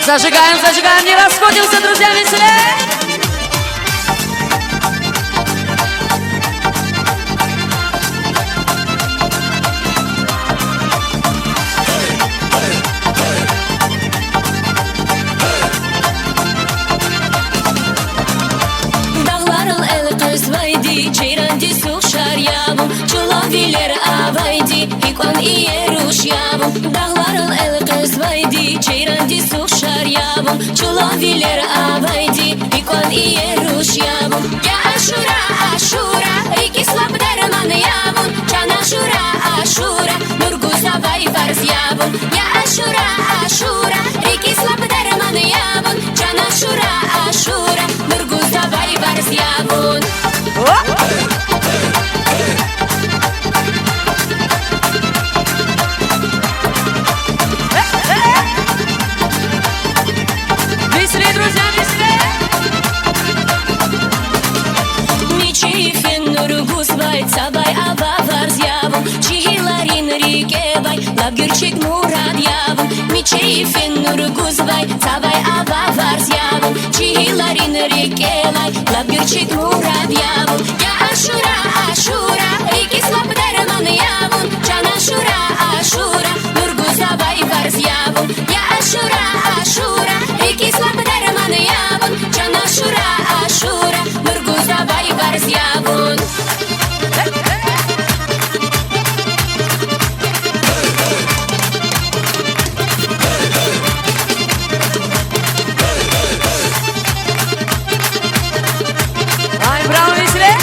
Зажигаем, зажигаем, не расходимся, друзья, веселее! Ceyranti suxar yavum, çulaviler avaydi, hikon iyeruş yavum. Dağların el kız vaydi, ceyranti suxar yavum, çulaviler avaydi, hikon iyeruş yavum. Ya aşura, aşura, iki slab derman yavum, can aşura, aşura, nurguza vay farz yavum. Ya aşura, aşura, iki slab derman yavum, can aşura, aşura, nurguza vay farz yavum. Веселее, друзья, веселее! Ничифин нургус бай, цабай аба фарз явум, чихиларин рике бай, лабгюрчик мурад явум. Ничифин нургус бай, цабай аба фарз явум, чихиларин рике бай, лабгюрчик мурад явум. Я ашура, ашура, рики слаб дерман явум, чан ашура, ашура, нургус бай фарз явум. Я ашура, ашура, рики слаб дерман явум, чан ашура, ашура, нургус бай фарз явум. Ай, браво, веселее!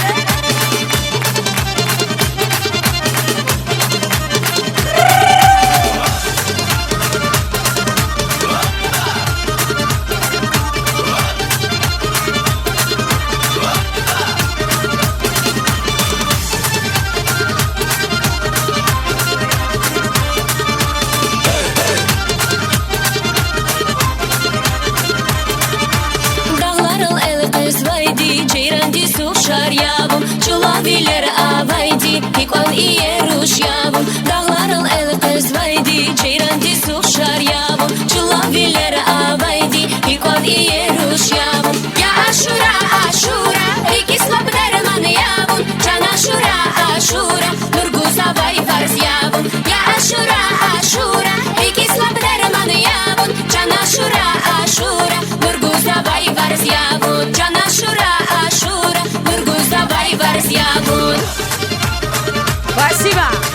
Dağların el kız vaydi, ceyranti suxar yavum, çulaviler avaydi, hikon iyeruş yavum. Dağların el kız vaydi, ceyranti suxar yavum, çulaviler avaydi, hikon iyeruş yavum. Ya aşura, aşura, riki slab derman yavum, can aşura, aşura, nurguza vay farz yavum. Ya aşura, aşura, riki slab derman yavum, can aşura, aşura, nurguza vay farz yavum. Can aşura, aşura, nurguza vay farz yavum. Спасибо!